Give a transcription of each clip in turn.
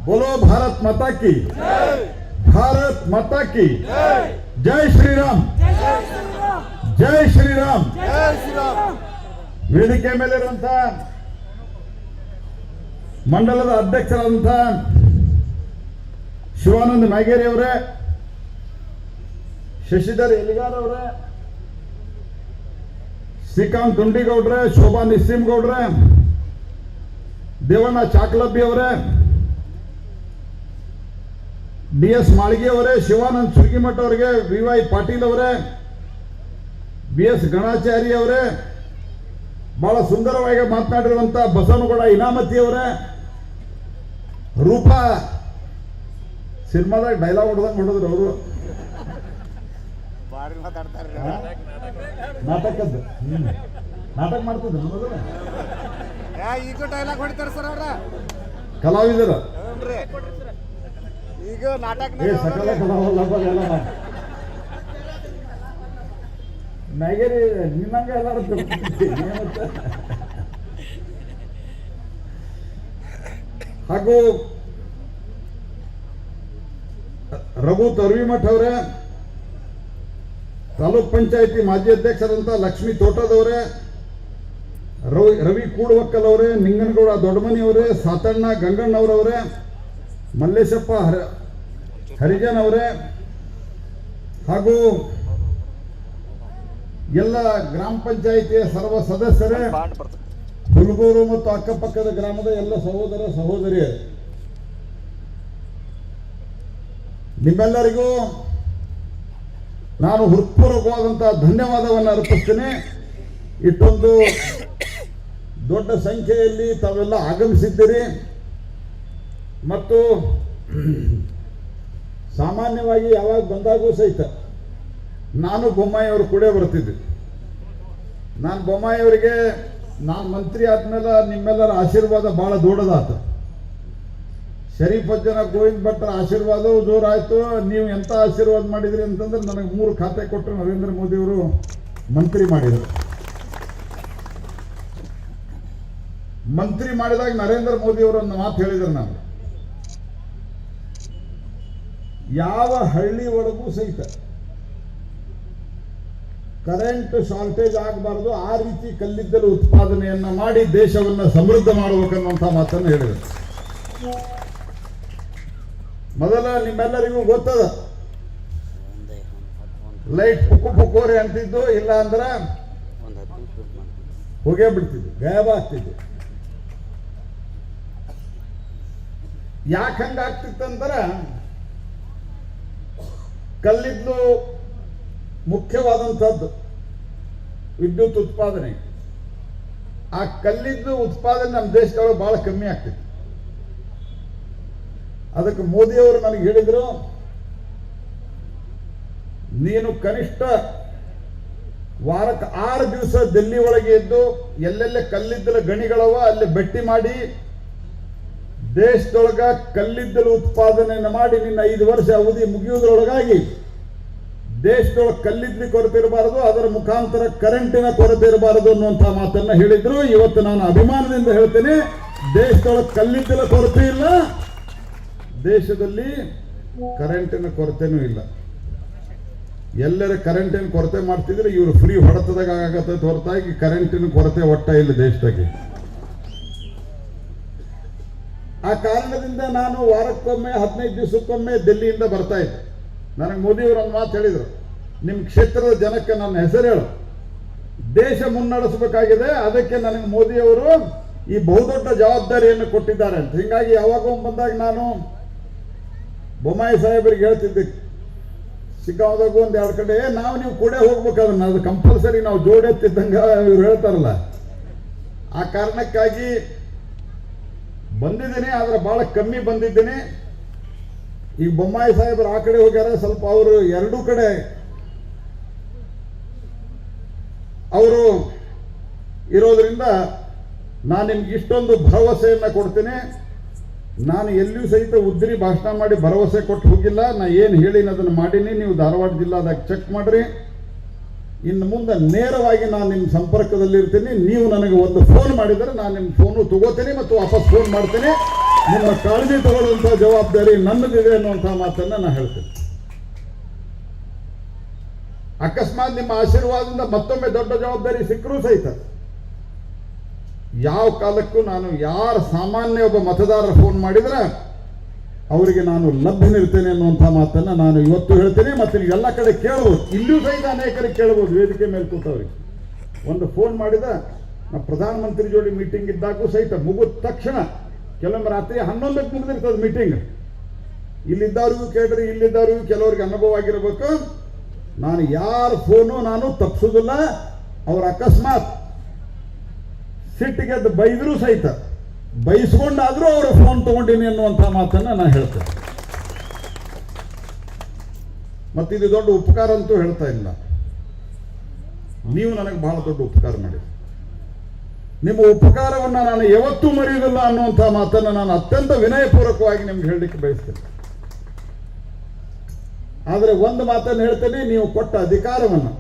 बोलो भारत माता की, भारत माता की जय श्री राम, जय श्री राम, जय श्री राम. ವೇದಿಕೆ ಮೇಲಿರುವಂತ ಮಂಡಲದ ಅಧ್ಯಕ್ಷರಾದಂಥ ಶಿವಾನಂದ ಮ್ಯಾಗೇರಿ ಅವರೇ, ಶಶಿಧರ್ ಎಲಿಗಾರ್ ಅವರೇ, ಶ್ರೀಕಾಂತ್ ದುಂಡಿಗೌಡ್ರೆ, ಶೋಭಾ ನಿಸ್ಸಿಂಗೌಡ್ರೆ, ದೇವಣ್ಣ ಚಾಕ್ಲಬ್ಬಿ ಅವರೇ, DS ಮಾಳಿಗೆ ಅವರೇ, ಶಿವಾನಂದ್ ಸುರ್ಗಿಮಠ ಅವರಿಗೆ, VY ಪಾಟೀಲ್ ಅವರೇ, BS ಗಣಾಚಾರಿ ಅವರೇ, ಬಹಳ ಸುಂದರವಾಗಿ ಮಾತನಾಡಿರುವಂತ ಬಸವನಗೌಡ ಇನಾಮತಿ ಅವರೇ, ರೂಪಾ ಸಿನಿಮಾದಾಗ ಡೈಲಾಗ್ ಹೊಡೆದಂಗೆ ಹೊಡೆದ್ರು ಅವರು, ನಾಟಕದ್ದು ನಾಟಕ ಮಾಡ್ತಿದ್ರು ಈಗ ಡೈಲಾಗ್ ಹೊಡಿತಾರ ಸರ್ ಅವ್ರ ಕಲಾವಿದರ ಈಗ ನಾಟಕ ಸಕಲ ಕಲಾವಿದಲ್ಲ ಮ್ಯಾಗೇರಿ ನಿನ್ನಂಗೆ ಎಲ್ಲರೂ ಹಾಗೂ ರಘು ತರ್ವಿಮಠ ಅವರೇ, ತಾಲೂಕ್ ಪಂಚಾಯತಿ ಮಾಜಿ ಅಧ್ಯಕ್ಷರಂತ ಲಕ್ಷ್ಮೀ ತೋಟದವರೇ, ರವಿ ಕೂಡುವಕ್ಕಲ್ ಅವರೇ, ನಿಂಗನಗೌಡ ದೊಡ್ಡಮನಿ ಅವರೇ, ಸಾತಣ್ಣ ಗಂಗಣ್ಣವರವರೇ, ಮಲ್ಲೇಶಪ್ಪ ಹರಿಜನ್ ಅವರೇ, ಹಾಗೂ ಎಲ್ಲ ಗ್ರಾಮ ಪಂಚಾಯಿತಿಯ ಸರ್ವ ಸದಸ್ಯರೇ, ಹುಲ್ಗೂರು ಮತ್ತು ಅಕ್ಕಪಕ್ಕದ ಗ್ರಾಮದ ಎಲ್ಲ ಸಹೋದರ ಸಹೋದರಿಯರು, ನಿಮ್ಮೆಲ್ಲರಿಗೂ ನಾನು ಹೃತ್ಪೂರ್ವಕವಾದಂತಹ ಧನ್ಯವಾದವನ್ನು ಅರ್ಪಿಸ್ತೇನೆ. ಇಷ್ಟೊಂದು ದೊಡ್ಡ ಸಂಖ್ಯೆಯಲ್ಲಿ ತಾವೆಲ್ಲ ಆಗಮಿಸಿದ್ದೀರಿ ಮತ್ತು ಸಾಮಾನ್ಯವಾಗಿ ಯಾವಾಗ ಬಂದಾಗೂ ಸಹಿತ ನಾನು ಬೊಮ್ಮಾಯಿ ಅವರು ಕೂಡ ಬರ್ತಿದ್ದೆ. ನಾನು ಬೊಮ್ಮಾಯಿ ಅವರಿಗೆ ನಾನು ಮಂತ್ರಿ ಆದ್ಮೇಲೆ ನಿಮ್ಮೆಲ್ಲರ ಆಶೀರ್ವಾದ ಬಹಳ ದೊಡ್ಡದಾತು. ಶರೀಫ್ ಅಜ್ಜನ ಗೋವಿಂದ ಭಟ್ರ ಆಶೀರ್ವಾದವು ಜೋರಾಯಿತು. ನೀವು ಎಂಥ ಆಶೀರ್ವಾದ ಮಾಡಿದ್ರಿ ಅಂತಂದ್ರೆ ನನಗೆ 3 ಖಾತೆ ಕೊಟ್ಟರು ನರೇಂದ್ರ ಮೋದಿಯವರು ಮಂತ್ರಿ ಮಾಡಿದರು. ಮಂತ್ರಿ ಮಾಡಿದಾಗ ನರೇಂದ್ರ ಮೋದಿಯವರು ಒಂದು ಮಾತು ಹೇಳಿದರು, ನನಗೆ ಯಾವ ಹಳ್ಳಿ ಒಳಗೂ ಸಹಿತ ಕರೆಂಟ್ ಶಾರ್ಟೇಜ್ ಆಗಬಾರ್ದು, ಆ ರೀತಿ ಕಲ್ಲಿದ್ದಲು ಉತ್ಪಾದನೆಯನ್ನ ಮಾಡಿ ದೇಶವನ್ನು ಸಮೃದ್ಧ ಮಾಡಬೇಕನ್ನುವಂಥ ಮಾತನ್ನು ಹೇಳಿದರು. ಮೊದಲ ನಿಮ್ಮೆಲ್ಲರಿಗೂ ಗೊತ್ತದ, ಲೈಟ್ ಪುಕ್ಕು ಪುಕ್ಕೋರಿ ಅಂತಿದ್ದು, ಇಲ್ಲ ಅಂದ್ರೆ ಹೋಗೇ ಬಿಡ್ತಿದ್ದು, ಗಾಯಬ ಆಗ್ತಿದ್ದು. ಯಾಕೆ ಹಂಗಾಗ್ತಿತ್ತಂದ್ರೆ ಕಲ್ಲಿದ್ದಲು ಮುಖ್ಯವಾದಂಥದ್ದು ವಿದ್ಯುತ್ ಉತ್ಪಾದನೆ. ಆ ಕಲ್ಲಿದ್ದು ಉತ್ಪಾದನೆ ನಮ್ಮ ದೇಶದೊಳಗೆ ಬಹಳ ಕಮ್ಮಿ ಆಗ್ತಿತ್ತು. ಅದಕ್ಕೆ ಮೋದಿಯವರು ನನಗೆ ಹೇಳಿದರು, ನೀನು ಕನಿಷ್ಠ ವಾರಕ್ಕೆ 6 ದಿವಸ ದಿಲ್ಲಿ ಒಳಗೆ ಇದ್ದು ಎಲ್ಲೆಲ್ಲ ಕಲ್ಲಿದ್ದಲ ಗಣಿಗಳವ ಅಲ್ಲಿ ಭೇಟಿ ಮಾಡಿ ದೇಶದೊಳಗ ಕಲ್ಲಿದ್ದಲು ಉತ್ಪಾದನೆಯನ್ನು ಮಾಡಿ ನಿನ್ನ 5 ವರ್ಷ ಅವಧಿ ಮುಗಿಯುವುದರೊಳಗಾಗಿ ದೇಶದೊಳಗೆ ಕಲ್ಲಿದ್ದಲು ಕೊರತೆ ಇರಬಾರದು, ಅದರ ಮುಖಾಂತರ ಕರೆಂಟಿನ ಕೊರತೆ ಇರಬಾರದು ಅನ್ನುವಂಥ ಮಾತನ್ನ ಹೇಳಿದ್ರು. ಇವತ್ತು ನಾನು ಅಭಿಮಾನದಿಂದ ಹೇಳ್ತೇನೆ, ದೇಶದೊಳಗೆ ಕಲ್ಲಿದ್ದಲ ಕೊರತೆ ಇಲ್ಲ, ದೇಶದಲ್ಲಿ ಕರೆಂಟಿನ ಕೊರತೆನೂ ಇಲ್ಲ. ಎಲ್ಲರ ಕರೆಂಟಿನ ಕೊರತೆ ಮಾಡ್ತಿದ್ರೆ ಇವರು ಫ್ರೀ ಹೊಡೆತದಾಗ ಆಗತ್ತೆ ಹೊರತಾಗಿ ಕರೆಂಟಿನ ಕೊರತೆ ಒಟ್ಟ ಇಲ್ಲ ದೇಶದಾಗೆ. ಆ ಕಾರಣದಿಂದ ನಾನು ವಾರಕ್ಕೊಮ್ಮೆ 15 ದಿವಸಕ್ಕೊಮ್ಮೆ ದಿಲ್ಲಿಯಿಂದ ಬರ್ತಾ ಇದ್ದೆ. ನನಗೆ ಮೋದಿಯವರು ಒಂದು ಮಾತು ಹೇಳಿದರು, ನಿಮ್ಮ ಕ್ಷೇತ್ರದ ಜನಕ್ಕೆ ನನ್ನ ಹೆಸರು ಹೇಳು, ದೇಶ ಮುನ್ನಡೆಸಬೇಕಾಗಿದೆ, ಅದಕ್ಕೆ ನನಗೆ ಮೋದಿಯವರು ಈ ಬಹುದೊಡ್ಡ ಜವಾಬ್ದಾರಿಯನ್ನು ಕೊಟ್ಟಿದ್ದಾರೆ ಅಂತ. ಹೀಗಾಗಿ ಯಾವಾಗ ಬಂದಾಗ ನಾನು ಬೊಮ್ಮಾಯಿ ಸಾಹೇಬರಿಗೆ ಹೇಳ್ತಿದ್ದೆ, ಶಿಗ್ಗಾಂವದಾಗ 1-2 ಕಡೆ ನೀವು ಕೂಡ ಹೋಗ್ಬೇಕಾದ್ರೆ ಅದು ಕಂಪಲ್ಸರಿ ನಾವು ಜೋಡೆತ್ತಿದ್ದಂಗೆ ಇವ್ರು ಹೇಳ್ತಾರಲ್ಲ, ಆ ಕಾರಣಕ್ಕಾಗಿ ಬಂದಿದ್ದೀನಿ. ಆದರೆ ಬಹಳ ಕಮ್ಮಿ ಬಂದಿದ್ದೀನಿ. ಈಗ ಬೊಮ್ಮಾಯಿ ಸಾಹೇಬರು ಆ ಕಡೆ ಹೋಗ್ಯಾರ, ಸ್ವಲ್ಪ ಅವರು 2 ಕಡೆ ಅವರು ಇರೋದ್ರಿಂದ ನಾನು ನಿಮ್ಗೆ ಇಷ್ಟೊಂದು ಭರವಸೆಯನ್ನು ಕೊಡ್ತೀನಿ. ನಾನು ಎಲ್ಲಿಯೂ ಸಹಿತ ಉದ್ರಿ ಭಾಷಣ ಮಾಡಿ ಭರವಸೆ ಕೊಟ್ಟು ಹೋಗಿಲ್ಲ. ನಾ ಏನು ಹೇಳಿನ ಅದನ್ನು ಮಾಡೀನಿ. ನೀವು ಧಾರವಾಡ ಜಿಲ್ಲಾದಾಗ ಚೆಕ್ ಮಾಡ್ರಿ. ಇನ್ನು ಮುಂದೆ ನೇರವಾಗಿ ನಾನು ನಿಮ್ಮ ಸಂಪರ್ಕದಲ್ಲಿ ಇರ್ತೀನಿ. ನೀವು ನನಗೆ ಒಂದು ಫೋನ್ ಮಾಡಿದರೆ ನಾನು ನಿಮ್ಮ ಫೋನು ತಗೋತೀನಿ ಮತ್ತು ವಾಪಸ್ ಫೋನ್ ಮಾಡ್ತೀನಿ. ನಿಮ್ಮ ಕಾಳಜಿ ತಗೊಳ್ಳುವಂಥ ಜವಾಬ್ದಾರಿ ನನ್ನದಿದೆ ಅನ್ನುವಂಥ ಮಾತನ್ನ ನಾನು ಹೇಳ್ತೇನೆ. ಅಕಸ್ಮಾತ್ ನಿಮ್ಮ ಆಶೀರ್ವಾದದಿಂದ ಮತ್ತೊಮ್ಮೆ ದೊಡ್ಡ ಜವಾಬ್ದಾರಿ ಸಿಕ್ಕರೂ ಸಹಿತ ಯಾವ ಕಾಲಕ್ಕೂ ನಾನು ಯಾರ ಸಾಮಾನ್ಯ ಒಬ್ಬ ಮತದಾರರ ಫೋನ್ ಮಾಡಿದ್ರೆ ಅವರಿಗೆ ನಾನು ಲಭ್ಯನಿರ್ತೇನೆ ಅನ್ನುವಂಥ ಮಾತನ್ನ ನಾನು ಇವತ್ತು ಹೇಳ್ತೇನೆ. ಮತ್ತು ನೀವು ಎಲ್ಲ ಕಡೆ ಕೇಳ್ಬೋದು, ಇಲ್ಲಿಯೂ ಸಹಿತ ಅನೇಕರಿಗೆ ಕೇಳ್ಬೋದು, ವೇದಿಕೆ ಮೇಲೆ ಕೂತವ್ರಿಗೆ. ಒಂದು ಫೋನ್ ಮಾಡಿದ ನಾ ಪ್ರಧಾನಮಂತ್ರಿ ಜೋಡಿ ಮೀಟಿಂಗ್ ಇದ್ದಾಗೂ ಸಹಿತ ಮುಗಿದ ತಕ್ಷಣ ಕೆಲವೊಮ್ಮೆ ರಾತ್ರಿ 11ಕ್ಕೆ ಮುಗಿದಿರ್ತದೆ ಮೀಟಿಂಗ್. ಇಲ್ಲಿದ್ದವ್ರಿಗೂ ಕೇಳ್ರಿ, ಇಲ್ಲಿದ್ದವ್ರಿಗೂ ಕೆಲವ್ರಿಗೆ ಅನುಭವ ಆಗಿರ್ಬೇಕು. ನಾನು ಯಾರ ಫೋನು ನಾನು ತಪ್ಪಿಸೋದಿಲ್ಲ. ಅವ್ರ ಅಕಸ್ಮಾತ್ ಸಿಟ್ಟಿಗೆದ್ದು ಬೈದರೂ ಸಹಿತ ಬೈಸ್ಕೊಂಡಾದ್ರೂ ಅವರು ಫೋನ್ ತಗೊಂಡಿನಿ ಅನ್ನುವಂಥ ಮಾತನ್ನ ನಾನು ಹೇಳ್ತೇನೆ. ಮತ್ತು ಇದು ದೊಡ್ಡ ಉಪಕಾರ ಅಂತೂ ಹೇಳ್ತಾ ಇಲ್ಲ. ನೀವು ನನಗೆ ಬಹಳ ದೊಡ್ಡ ಉಪಕಾರ ಮಾಡಿದ್ರಿ. ನಿಮ್ಮ ಉಪಕಾರವನ್ನು ನಾನು ಯಾವತ್ತೂ ಮರೆಯುವುದಿಲ್ಲ ಅನ್ನುವಂಥ ಮಾತನ್ನು ನಾನು ಅತ್ಯಂತ ವಿನಯಪೂರ್ವಕವಾಗಿ ನಿಮ್ಗೆ ಹೇಳಲಿಕ್ಕೆ ಬಯಸ್ತೇನೆ. ಆದರೆ ಒಂದು ಮಾತನ್ನು ಹೇಳ್ತೇನೆ, ನೀವು ಕೊಟ್ಟ ಅಧಿಕಾರವನ್ನು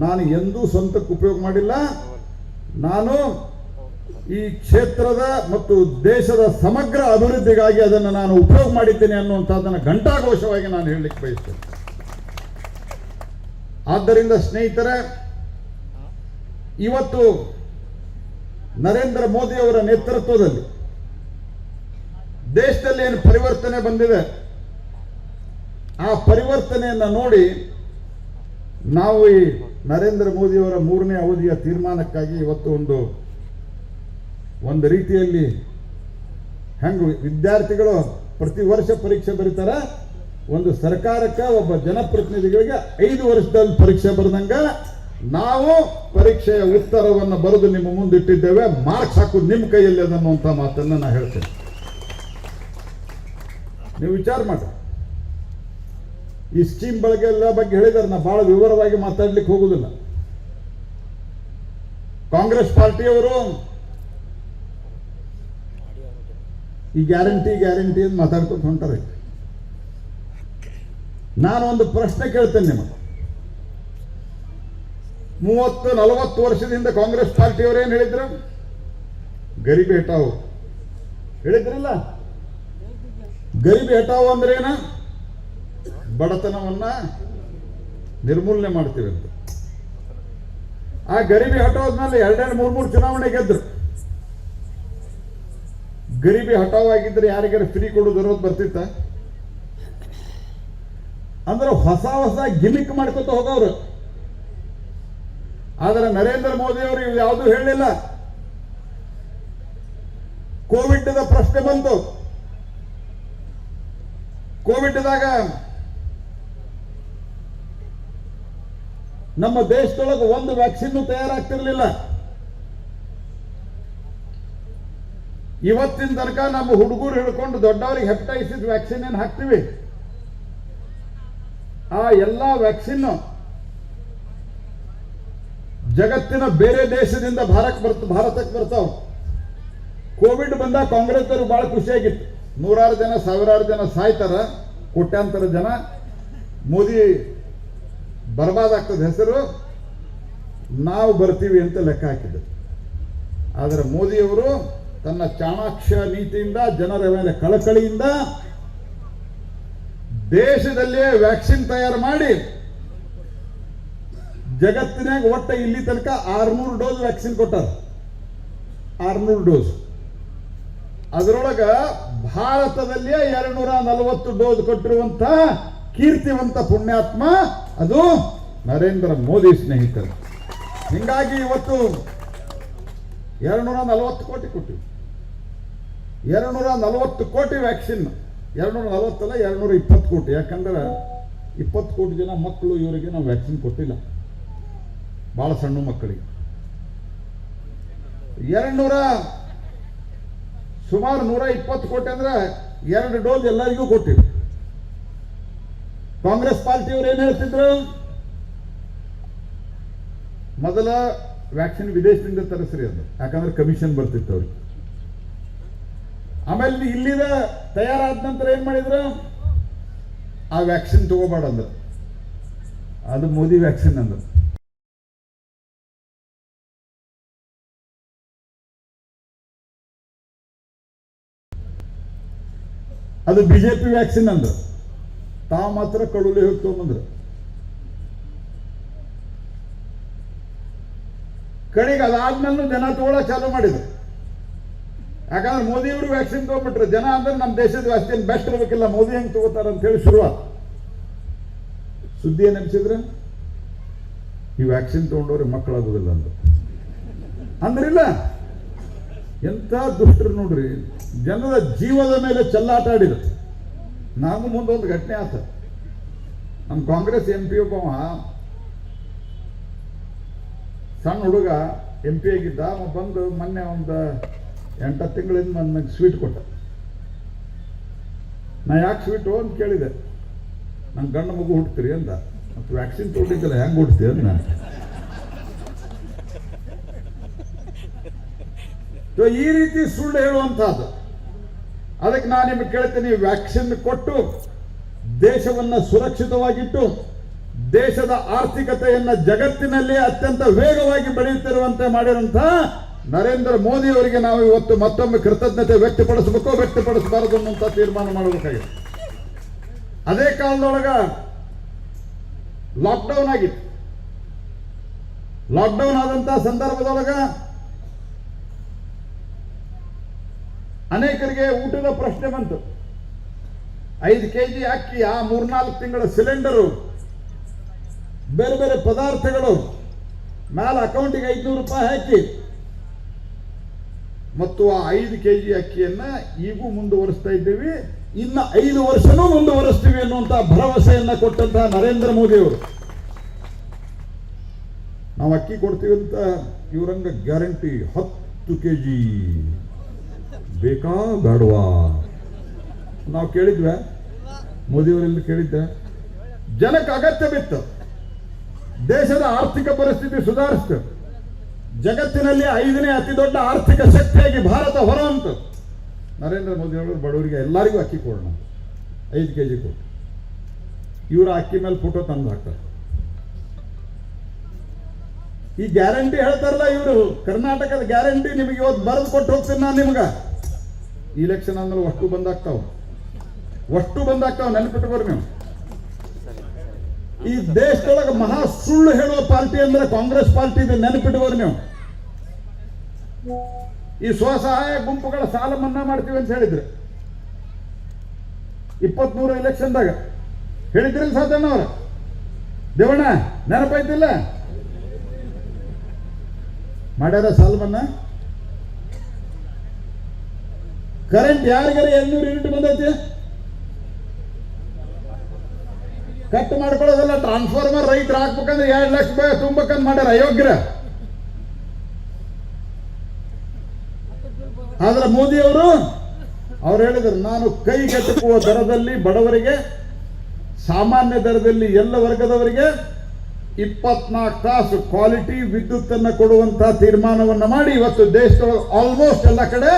ನಾನು ಎಂದೂ ಸ್ವಂತಕ್ಕೆ ಉಪಯೋಗ ಮಾಡಿಲ್ಲ. ನಾನು ಈ ಕ್ಷೇತ್ರದ ಮತ್ತು ದೇಶದ ಸಮಗ್ರ ಅಭಿವೃದ್ಧಿಗಾಗಿ ಅದನ್ನು ನಾನು ಉಪಯೋಗ ಮಾಡಿದ್ದೇನೆ ಅನ್ನುವಂಥದ್ದನ್ನು ಘಂಟಾಘೋಷವಾಗಿ ನಾನು ಹೇಳಲಿಕ್ಕೆ ಬಯಸ್ತೇನೆ. ಆದ್ದರಿಂದ ಸ್ನೇಹಿತರೆ, ಇವತ್ತು ನರೇಂದ್ರ ಮೋದಿ ಅವರ ನೇತೃತ್ವದಲ್ಲಿ ದೇಶದಲ್ಲಿ ಏನು ಪರಿವರ್ತನೆ ಬಂದಿದೆ, ಆ ಪರಿವರ್ತನೆಯನ್ನು ನೋಡಿ ನಾವು ಈ ನರೇಂದ್ರ ಮೋದಿಯವರ 3ನೇ ಅವಧಿಯ ತೀರ್ಮಾನಕ್ಕಾಗಿ ಇವತ್ತು ಒಂದು ರೀತಿಯಲ್ಲಿ ಹೆಂಗೆ ವಿದ್ಯಾರ್ಥಿಗಳು ಪ್ರತಿ ವರ್ಷ ಪರೀಕ್ಷೆ ಬರೀತಾರೆ, ಒಂದು ಸರ್ಕಾರಕ್ಕೆ ಒಬ್ಬ ಜನಪ್ರತಿನಿಧಿಗಳಿಗೆ 5 ವರ್ಷದಲ್ಲಿ ಪರೀಕ್ಷೆ ಬರೆದಂಗ ನಾವು ಪರೀಕ್ಷೆಯ ಉತ್ತರವನ್ನು ಬರೆದು ನಿಮ್ಮ ಮುಂದಿಟ್ಟಿದ್ದೇವೆ. ಮಾರ್ಕ್ಸ್ ಹಾಕೋದು ನಿಮ್ಮ ಕೈಯಲ್ಲಿ ಅದನ್ನುವಂಥ ಮಾತನ್ನು ನಾನು ಹೇಳ್ತೇನೆ. ನೀವು ವಿಚಾರ ಮಾಡಿ. ಈ ಸ್ಕೀಮ್ ಬಗ್ಗೆ ಎಲ್ಲ ಬಗ್ಗೆ ಹೇಳಿದ್ದಾರೆ, ನಾನು ಬಹಳ ವಿವರವಾಗಿ ಮಾತಾಡ್ಲಿಕ್ಕೆ ಹೋಗುದಿಲ್ಲ. ಕಾಂಗ್ರೆಸ್ ಪಾರ್ಟಿಯವರು ಈ ಗ್ಯಾರಂಟಿ ಅಂತ ಮಾತಾಡ್ಕೊಂಡು ಹೊಂಟಾರೆ. ನಾನು ಒಂದು ಪ್ರಶ್ನೆ ಕೇಳ್ತೇನೆ ನಿಮಗೆ. 30-40 ವರ್ಷದಿಂದ ಕಾಂಗ್ರೆಸ್ ಪಾರ್ಟಿಯವರು ಏನು ಹೇಳಿದ್ರು? ಗರೀಬಿ ಹಟಾವು ಹೇಳಿದ್ರಲ್ಲ. ಗರೀಬಿ ಹಟಾವು ಅಂದ್ರೆ ಏನ? ಬಡತನವನ್ನ ನಿರ್ಮೂಲನೆ ಮಾಡ್ತೀವಿ ಅಂತ. ಆ ಗರೀಬಿ ಹಟಾವದ್ಮೇಲೆ 2-3 ಚುನಾವಣೆ ಗೆದ್ರು. ಗರೀಬಿ ಹಟಾವಾಗಿದ್ರೆ ಯಾರಿಗಾರ ಫ್ರೀ ಕೊಡೋದು ಇರೋದು ಬರ್ತಿತ್ತ? ಅಂದ್ರೆ ಹೊಸ ಗಿಮಿಕ್ ಮಾಡ್ಕೊತ ಹೋಗೋರು. ಆದರೆ ನರೇಂದ್ರ ಮೋದಿ ಅವರು ಇವು ಯಾವುದೂ ಹೇಳಲಿಲ್ಲ. ಕೋವಿಡ್ ಪ್ರಶ್ನೆ ಬಂತು. ಕೋವಿಡ್ದಾಗ ನಮ್ಮ ದೇಶದೊಳಗೆ ಒಂದು ವ್ಯಾಕ್ಸಿನ್ ತಯಾರಾಗ್ತಿರ್ಲಿಲ್ಲ. ಇವತ್ತಿನ ತನಕ ನಮ್ಮ ಹುಡುಗರು ಹಿಡ್ಕೊಂಡು ದೊಡ್ಡವರಿಗೆ ಹೆಪಟೈಟಿಸ್ ವ್ಯಾಕ್ಸಿನ್ ಏನು ಹಾಕ್ತೀವಿ, ಆ ಎಲ್ಲ ವ್ಯಾಕ್ಸಿನ್ ಜಗತ್ತಿನ ಬೇರೆ ದೇಶದಿಂದ ಭಾರತಕ್ಕೆ ಬರ್ತಾವ. ಕೋವಿಡ್ ಬಂದಾಗ ಕಾಂಗ್ರೆಸ್ನವರು ಬಹಳ ಖುಷಿಯಾಗಿತ್ತು. 100 ಜನ 1000 ಜನ ಸಾಯ್ತಾರ, ಕೋಟ್ಯಾಂತರ ಜನ, ಮೋದಿ ಬರ್ಬಾದಾಗ್ತದೆ ಹೆಸರು, ನಾವು ಬರ್ತೀವಿ ಅಂತ ಲೆಕ್ಕ ಹಾಕಿದ್ರು. ಆದರೆ ಮೋದಿಯವರು ತನ್ನ ಚಾಣಾಕ್ಷ ನೀತಿಯಿಂದ, ಜನರ ಮೇಲೆ ಕಳಕಳಿಯಿಂದ ದೇಶದಲ್ಲೇ ವ್ಯಾಕ್ಸಿನ್ ತಯಾರು ಮಾಡಿ ಜಗತ್ತಿನಾಗ ಒಟ್ಟ ಇಲ್ಲಿ ತನಕ 600 ಡೋಸ್ ವ್ಯಾಕ್ಸಿನ್ ಕೊಟ್ಟಾರ. 600 ಡೋಸ್. ಅದರೊಳಗ ಭಾರತದಲ್ಲೇ 240 ಡೋಸ್ ಕೊಟ್ಟಿರುವಂತ ಕೀರ್ತಿವಂತ ಪುಣ್ಯಾತ್ಮ ಅದು ನರೇಂದ್ರ ಮೋದಿ ಸ್ನೇಹಿತರು. ಹಿಂಗಾಗಿ ಇವತ್ತು 240 ಕೋಟಿ ಕೊಟ್ಟಿವಿ. 240 ಕೋಟಿ ವ್ಯಾಕ್ಸಿನ್. 240 ಅಲ್ಲ, 220 ಕೋಟಿ. ಯಾಕಂದ್ರೆ 20 ಕೋಟಿ ಜನ ಮಕ್ಕಳು, ಇವರಿಗೆ ನಾವು ವ್ಯಾಕ್ಸಿನ್ ಕೊಟ್ಟಿಲ್ಲ, ಬಹಳ ಸಣ್ಣ ಮಕ್ಕಳಿಗೆ. ಸುಮಾರು 120 ಕೋಟಿ ಅಂದ್ರೆ 2 ಡೋಸ್ ಎಲ್ಲರಿಗೂ ಕೊಟ್ಟಿವಿ. ಕಾಂಗ್ರೆಸ್ ಪಾರ್ಟಿಯವರು ಏನ್ ಹೇಳ್ತಿದ್ರು? ಮೊದಲ ವ್ಯಾಕ್ಸಿನ್ ವಿದೇಶದಿಂದ ತರಿಸ್ರಿ ಅದು, ಯಾಕಂದ್ರೆ ಕಮಿಷನ್ ಬರ್ತಿತ್ತು ಅವ್ರಿಗೆ. ಆಮೇಲೆ ಇಲ್ಲಿದ ತಯಾರಾದ ನಂತರ ಏನ್ ಮಾಡಿದ್ರು? ಆ ವ್ಯಾಕ್ಸಿನ್ ತಗೋಬೇಡ ಅಂದ್ರು. ಅದು ಮೋದಿ ವ್ಯಾಕ್ಸಿನ್ ಅಂದ್ರು. ಅದು ಬಿಜೆಪಿ ವ್ಯಾಕ್ಸಿನ್ ಅಂದ್ರು, ತಾವು ಮಾತ್ರ ಕಳುಲೆ ಹೋಗಿ ತಗೊಂಬಂದ್ರು. ಕಡೆಗೆ ಅದಾದ್ಮೇಲೆ ಜನ ತಗೊಳಕ್ ಚಾಲು ಮಾಡಿದ್ರು. ಯಾಕಂದ್ರೆ ಮೋದಿಯವರು ವ್ಯಾಕ್ಸಿನ್ ತಗೊಂಡ್ಬಿಟ್ರು. ಜನ ಅಂದ್ರೆ ನಮ್ಮ ದೇಶದ ವ್ಯಾಕ್ಸಿನ್ ಬೆಸ್ಟ್ ಇರಬೇಕಿಲ್ಲ, ಮೋದಿ ಹೆಂಗೆ ತಗೋತಾರ ಅಂತ ಹೇಳಿ ಶುರುವಾತ್. ಸುದ್ದಿ ಏನ್ ಅನ್ಸಿದ್ರೆ ಈ ವ್ಯಾಕ್ಸಿನ್ ತಗೊಂಡವ್ರೆ ಮಕ್ಕಳಾಗುದಿಲ್ಲ ಅಂದ್ರಿಲ್ಲ. ಎಂಥ ದುಷ್ಟರು ನೋಡ್ರಿ, ಜನರ ಜೀವದ ಮೇಲೆ ಚೆಲ್ಲಾಟ ಆಡಿದ್ರು. ನಾವು ಮುಂದೊಂದು ಘಟನೆ ಆತ. ನಮ್ಮ ಕಾಂಗ್ರೆಸ್ MP ಒಬ್ಬವ ಸಣ್ಣ ಹುಡುಗ MP ಆಗಿದ್ದ. ಅವ ಬಂದು ಮೊನ್ನೆ ಒಂದು 8 ತಿಂಗಳಿಂದ ನನಗೆ ಸ್ವೀಟ್ ಕೊಟ್ಟ. ನಾ ಯಾಕೆ ಸ್ವೀಟು ಅಂತ ಕೇಳಿದೆ. ನನ್ನ ಗಂಡು ಮಗು ಹುಡ್ತೀರಿ ಅಂದ. ಮತ್ತು ವ್ಯಾಕ್ಸಿನ್ ತೊಗೊಂಡಿದ್ದಲ್ಲ ಹೆಂಗೆ ಹುಡ್ತೀವಿ ಅಂತ ನಾನು. ಈ ರೀತಿ ಸುಳ್ಳು ಹೇಳುವಂತಹದ್ದು. ಅದಕ್ಕೆ ನಾನು ನಿಮಗೆ ಕೇಳ್ತೀನಿ, ವ್ಯಾಕ್ಸಿನ್ ಕೊಟ್ಟು ದೇಶವನ್ನು ಸುರಕ್ಷಿತವಾಗಿಟ್ಟು ದೇಶದ ಆರ್ಥಿಕತೆಯನ್ನ ಜಗತ್ತಿನಲ್ಲಿ ಅತ್ಯಂತ ವೇಗವಾಗಿ ಬೆಳೆಯುತ್ತಿರುವಂತೆ ಮಾಡಿರುವಂತಹ ನರೇಂದ್ರ ಮೋದಿ ಅವರಿಗೆ ನಾವು ಇವತ್ತು ಮತ್ತೊಮ್ಮೆ ಕೃತಜ್ಞತೆ ವ್ಯಕ್ತಪಡಿಸಬಾರದು ಅನ್ನುವಂಥ ತೀರ್ಮಾನ ಮಾಡಬೇಕಾಗಿದೆ. ಅದೇ ಕಾಲದೊಳಗ ಲಾಕ್ಡೌನ್ ಆಗಿತ್ತು. ಲಾಕ್ಡೌನ್ ಆದಂತಹ ಸಂದರ್ಭದೊಳಗ ಅನೇಕರಿಗೆ ಊಟದ ಪ್ರಶ್ನೆ ಬಂತು. 5 kg ಅಕ್ಕಿ, ಆ 3-4 ತಿಂಗಳ ಸಿಲಿಂಡರು, ಬೇರೆ ಬೇರೆ ಪದಾರ್ಥಗಳು, ಮೇಲೆ ಅಕೌಂಟಿಗೆ 500 ರೂಪಾಯಿ ಹಾಕಿ ಮತ್ತು ಆ 5 kg ಅಕ್ಕಿಯನ್ನ ಈಗೂ ಮುಂದುವರಿಸ್ತಾ ಇದ್ದೀವಿ, ಇನ್ನು 5 ವರ್ಷನೂ ಮುಂದುವರಿಸ್ತೀವಿ ಅನ್ನುವಂತಹ ಭರವಸೆಯನ್ನ ಕೊಟ್ಟಂತಹ ನರೇಂದ್ರ ಮೋದಿ ಅವರು. ನಾವು ಅಕ್ಕಿ ಕೊಡ್ತೀವಿ ಅಂತ ಇವರಂಗ ಗ್ಯಾರಂಟಿ 10 kg ಬೇಕಾ ಬೇಡವಾ ನಾವು ಕೇಳಿದ್ವಿ. ಮೋದಿಯವರಿಂದ ಕೇಳಿದ್ದೆ. ಜನಕ್ಕೆ ಅಗತ್ಯ ಬಿತ್ತು. ದೇಶದ ಆರ್ಥಿಕ ಪರಿಸ್ಥಿತಿ ಸುಧಾರಿಸ್ತು. ಜಗತ್ತಿನಲ್ಲಿ 5ನೇ ಅತಿ ದೊಡ್ಡ ಆರ್ಥಿಕ ಶಕ್ತಿಯಾಗಿ ಭಾರತ ಹೊರಹೊಮ್ಮಿತು. ನರೇಂದ್ರ ಮೋದಿ ಅವರು ಬಡವರಿಗೆ ಎಲ್ಲರಿಗೂ ಅಕ್ಕಿ ಕೊಡೋಣ, 5 kg ಕೊಡು. ಇವರ ಅಕ್ಕಿ ಮೇಲೆ ಫೋಟೋ ತಂದು ಹಾಕ್ತಾರೆ. ಈ ಗ್ಯಾರಂಟಿ ಹೇಳ್ತಾರಲ್ಲ ಇವರು, ಕರ್ನಾಟಕದ ಗ್ಯಾರಂಟಿ ನಿಮಗೆ ಇವತ್ತು ಬರೆದು ಕೊಟ್ಟು ಹೋಗ್ತೀನಿ ನಾನು ನಿಮ್ಗೆ. ಇಲೆಕ್ಷನ್ ಅಂದ್ರೆ ಅಷ್ಟು ಬಂದಾಗ್ತಾವ ನೆನಪಿಟ್ಕೋರಿ ನೀವು. ಈ ದೇಶದೊಳಗೆ ಮಹಾ ಸುಳ್ಳು ಹೇಳುವ ಪಾರ್ಟಿ ಅಂದ್ರೆ ಕಾಂಗ್ರೆಸ್ ಪಾರ್ಟಿ ಇದೆ, ನೆನಪಿಟ್ಕೋರಿ ನೀವು. ಈ ಸ್ವಸಹಾಯ ಗುಂಪುಗಳ ಸಾಲ ಮನ್ನಾ ಮಾಡ್ತೀವಿ ಅಂತ ಹೇಳಿದ್ರು 23 ಎಲೆಕ್ಷನ್ದಾಗ. ಹೇಳಿದ್ರಿಲ್ಲ ಸಾಧಣ್ಣ ಅವ್ರ? ದೇವಣ್ಣ ನೆನಪಾಯ್ತಿಲ್ಲ? ಮಾಡ್ಯಾರ ಸಾಲ ಮನ್ನಾ? ಕರೆಂಟ್ ಯಾರಿಗಾರ 200 ಯೂನಿಟ್ ಬಂದೈತಿ? ಕಟ್ ಮಾಡ್ಕೊಳ್ಳೋದಲ್ಲ. ಟ್ರಾನ್ಸ್ಫಾರ್ಮರ್ ರೈತರು ಹಾಕ್ಬೇಕಂದ್ರೆ 2 ಲಕ್ಷ ರೂಪಾಯಿ ತುಂಬಬೇಕಂತ ಮಾಡ್ಯಾರ ಅಯೋಗ್ಯರ. ಆದ್ರೆ ಮೋದಿ ಅವ್ರು ಹೇಳಿದ್ರು, ನಾನು ಕೈಗೆಟಕುವ ದರದಲ್ಲಿ ಬಡವರಿಗೆ, ಸಾಮಾನ್ಯ ದರದಲ್ಲಿ ಎಲ್ಲ ವರ್ಗದವರಿಗೆ 24 ತಾಸು ಕ್ವಾಲಿಟಿ ವಿದ್ಯುತ್ ಅನ್ನು ಕೊಡುವಂತಹ ತೀರ್ಮಾನವನ್ನು ಮಾಡಿ ಇವತ್ತು ದೇಶದ ಆಲ್ಮೋಸ್ಟ್ ಎಲ್ಲ ಕಡೆ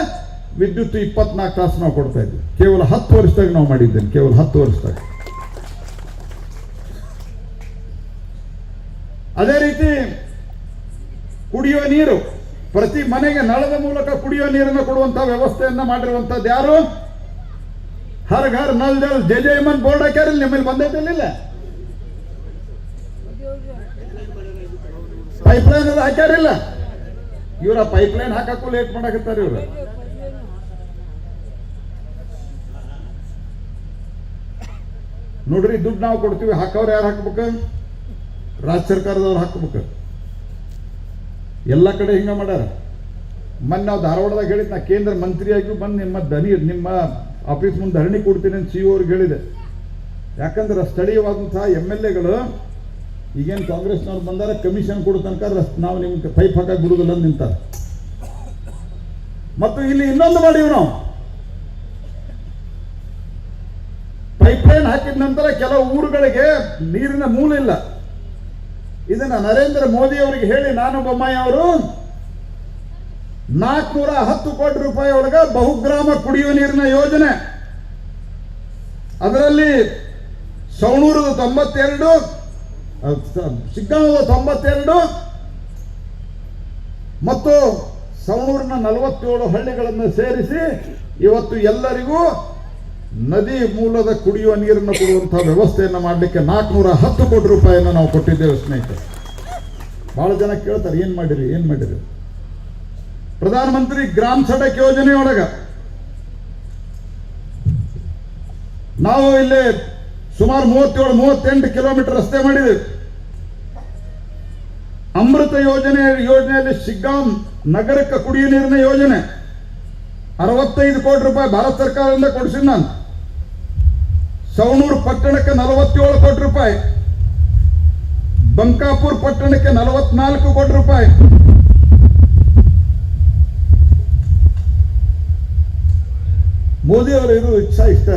ವಿದ್ಯುತ್ 24 ತಾಸು ನಾವು ಕೊಡ್ತಾ ಇದ್ವಿ. ಕೇವಲ 10 ವರ್ಷದಾಗ ನಾವು ಮಾಡಿದ್ದೇನೆ, ಕೇವಲ 10 ವರ್ಷದಾಗ. ಅದೇ ರೀತಿ ಕುಡಿಯುವ ನೀರು, ಪ್ರತಿ ಮನೆಗೆ ನಳದ ಮೂಲಕ ಕುಡಿಯುವ ನೀರನ್ನು ಕೊಡುವಂತಹ ವ್ಯವಸ್ಥೆಯನ್ನ ಮಾಡಿರುವಂತದ್ದು ಯಾರು? ಹರ್ ಘರ್ ನಲ್ ಜಲ್ ಜಯಮನ್ ಬೋರ್ಡ್ ಹಾಕ್ಯಾರಿಲ್ಲ, ನಿಮ್ಮಲ್ಲಿ ಬಂದೈತಿಲ್ಲ? ಪೈಪ್ಲೈನ್ ಅದು ಹಾಕ್ಯಾರಿಲ್ಲ? ಇವರ ಪೈಪ್ಲೈನ್ ಹಾಕಕ್ಕೂ ಲೇಟ್ ಮಾಡಕತ್ತಾರೆ ಇವರು. ನೋಡ್ರಿ, ದುಡ್ಡು ನಾವು ಕೊಡ್ತೀವಿ, ಹಾಕವ್ರು ಯಾರು ಹಾಕ್ಬೇಕು? ರಾಜ್ಯ ಸರ್ಕಾರದವ್ರು ಹಾಕ್ಬೇಕು. ಎಲ್ಲ ಕಡೆ ಹಿಂಗ ಮಾಡ್ಯಾರ. ಮೊನ್ನೆ ನಾವು ಧಾರವಾಡದಾಗ ಹೇಳಿದ್, ನಾ ಕೇಂದ್ರ ಮಂತ್ರಿಯಾಗಿ ಬಂದು ನಿಮ್ಮ ಆಫೀಸ್ ಮುಂದೆ ಧರಣಿ ಕೊಡ್ತೀನಿ ಅಂತ CEO ಅವ್ರಿಗೆ ಹೇಳಿದೆ. ಯಾಕಂದ್ರೆ ಸ್ಥಳೀಯವಾದಂತಹ MLAಗಳು ಈಗೇನು ಕಾಂಗ್ರೆಸ್ನವ್ರು ಬಂದಾರ, ಕಮಿಷನ್ ಕೊಡೋ ತನಕ ನಾವು ನಿಮ್ಗೆ ಪೈಪ್ ಹಾಕಕ್ಕೆ ಬಿಡುದಿಲ್ಲ ಅಂತ ನಿಂತಾರೆ. ಮತ್ತು ಇಲ್ಲಿ ಇನ್ನೊಂದು ಮಾಡಿವಿ ನಾವು, ಪೈಪ್ಲೈನ್ ಹಾಕಿದ ನಂತರ ಕೆಲವು ಊರುಗಳಿಗೆ ನೀರಿನ ಮೂಲ ಇಲ್ಲ. ಇದನ್ನ ನರೇಂದ್ರ ಮೋದಿ ಅವರಿಗೆ ಹೇಳಿ ನಾನು ಬೊಮ್ಮಾಯಿ ಅವರು 410 ಕೋಟಿ ರೂಪಾಯಿ ಒಳಗ ಬಹುಗ್ರಾಮ ಕುಡಿಯುವ ನೀರಿನ ಯೋಜನೆ, ಅದರಲ್ಲಿ ಸವಣೂರದ 92, ಶಿಗ್ಗಾಂವದ 92 ಮತ್ತು ಸವಣೂರಿನ 47 ಹಳ್ಳಿಗಳನ್ನು ಸೇರಿಸಿ ಇವತ್ತು ಎಲ್ಲರಿಗೂ ನದಿ ಮೂಲದ ಕುಡಿಯುವ ನೀರನ್ನು ಕೊಡುವಂತಹ ವ್ಯವಸ್ಥೆಯನ್ನು ಮಾಡಲಿಕ್ಕೆ 410 ಕೋಟಿ ರೂಪಾಯಿಯನ್ನು ನಾವು ಕೊಟ್ಟಿದ್ದೇವೆ ಸ್ನೇಹಿತರೆ. ಬಹಳ ಜನ ಕೇಳ್ತಾರೆ, ಏನ್ ಮಾಡಿರಿ? ಪ್ರಧಾನಮಂತ್ರಿ ಗ್ರಾಮ ಸಡಕ್ ಯೋಜನೆಯೊಳಗ ನಾವು ಇಲ್ಲಿ ಸುಮಾರು 37-38 ಕಿಲೋಮೀಟರ್ ರಸ್ತೆ ಮಾಡಿದ್ದೇವೆ. ಅಮೃತ ಯೋಜನೆಯಲ್ಲಿ ಶಿಗ್ಗಾಂ ನಗರಕ್ಕೆ ಕುಡಿಯುವ ನೀರಿನ ಯೋಜನೆ 65 ಕೋಟಿ ರೂಪಾಯಿ ಭಾರತ ಸರ್ಕಾರದಿಂದ ಕೊಡಿಸಿದ ನಾನು. ಸವಣೂರು ಪಟ್ಟಣಕ್ಕೆ 47 ಕೋಟಿ ರೂಪಾಯಿ, ಬಂಕಾಪುರ ಪಟ್ಟಣಕ್ಕೆ 44 ಕೋಟಿ ರೂಪಾಯಿ. ಮೋದಿ ಅವರ ಇದು ಇಷ್ಟ.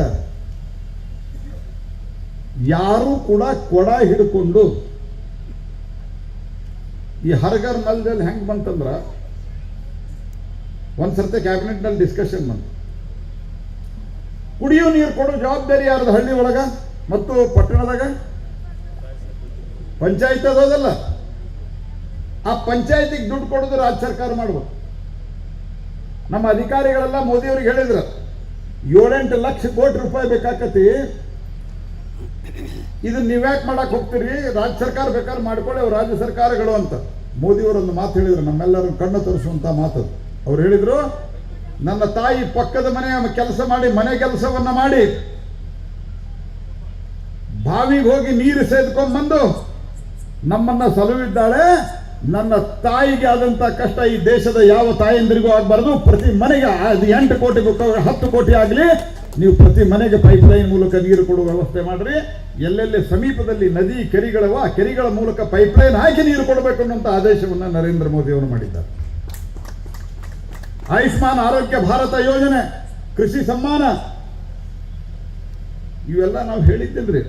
ಯಾರು ಕೂಡ ಕೊಡ ಹಿಡ್ಕೊಂಡು ಈ ಹರ್ಗರ್ ನಲ್ದಲ್ಲಿ ಹೆಂಗ್ ಬಂತಂದ್ರ ಒಂದ್ಸರ್ತಿ ಕ್ಯಾಬಿನೆಟ್ ನಲ್ಲಿ ಡಿಸ್ಕಷನ್ ಬಂತು. ಕುಡಿಯೋ ನೀರು ಕೊಡೋ ಜವಾಬ್ದಾರಿ ಯಾರ್ದು ಹಳ್ಳಿ ಒಳಗ ಮತ್ತು ಪಟ್ಟಣದಾಗ? ಪಂಚಾಯತ್ ಅದಲ್ಲ. ಆ ಪಂಚಾಯತಿಗೆ ದುಡ್ಡು ಕೊಡೋದು ರಾಜ್ಯ ಸರ್ಕಾರ ಮಾಡ್ಬೇಕು. ನಮ್ಮ ಅಧಿಕಾರಿಗಳೆಲ್ಲ ಮೋದಿ ಅವ್ರಿಗೆ ಹೇಳಿದ್ರು 7-8 ಲಕ್ಷ ಕೋಟಿ ರೂಪಾಯಿ ಬೇಕಾಕತಿ, ಇದನ್ನ ನೀವ್ಯಾಕೆ ಮಾಡಕ್ ಹೋಗ್ತೀರಿ, ರಾಜ್ಯ ಸರ್ಕಾರ ಬೇಕಾದ್ರೆ ಮಾಡ್ಕೊಳ್ಳಿ, ಅವ್ರು ರಾಜ್ಯ ಸರ್ಕಾರಗಳು ಅಂತ. ಮೋದಿ ಅವರೊಂದು ಮಾತು ಹೇಳಿದ್ರು, ನಮ್ಮೆಲ್ಲರೂ ಕಣ್ಣು ತೋರಿಸುವಂತ ಮಾತು. ಅವ್ರು ಹೇಳಿದ್ರು, ನನ್ನ ತಾಯಿ ಪಕ್ಕದ ಮನೆ ಕೆಲಸ ಮಾಡಿ, ಮನೆ ಕೆಲಸವನ್ನ ಮಾಡಿ, ಬಾವಿಗೆ ಹೋಗಿ ನೀರು ಸೇದ್ಕೊಂಡ್ಬಂದು ನಮ್ಮನ್ನ ಸಲುವಿದ್ದಾಳೆ. ನನ್ನ ತಾಯಿಗೆ ಆದಂತ ಕಷ್ಟ ಈ ದೇಶದ ಯಾವ ತಾಯಂದಿರಿಗೂ ಆಗಬಾರ್ದು. ಪ್ರತಿ ಮನೆಗೆ ಅದು 8 ಕೋಟಿ 10 ಕೋಟಿ ಆಗಲಿ, ನೀವು ಪ್ರತಿ ಮನೆಗೆ ಪೈಪ್ ಲೈನ್ ಮೂಲಕ ನೀರು ಕೊಡುವ ವ್ಯವಸ್ಥೆ ಮಾಡ್ರಿ. ಎಲ್ಲೆಲ್ಲಿ ಸಮೀಪದಲ್ಲಿ ನದಿ ಕೆರೆಗಳವ, ಆ ಕೆರೆಗಳ ಮೂಲಕ ಪೈಪ್ ಲೈನ್ ಹಾಕಿ ನೀರು ಕೊಡಬೇಕು ಅನ್ನುವಂಥ ಆದೇಶವನ್ನು ನರೇಂದ್ರ ಮೋದಿ ಅವರು ಮಾಡಿದ್ದಾರೆ. ಆಯುಷ್ಮಾನ್ ಆರೋಗ್ಯ ಭಾರತ ಯೋಜನೆ, ಕೃಷಿ ಸಮ್ಮಾನ, ಇವೆಲ್ಲ ನಾವು ಹೇಳಿದ್ದಿಲ್ರಿ.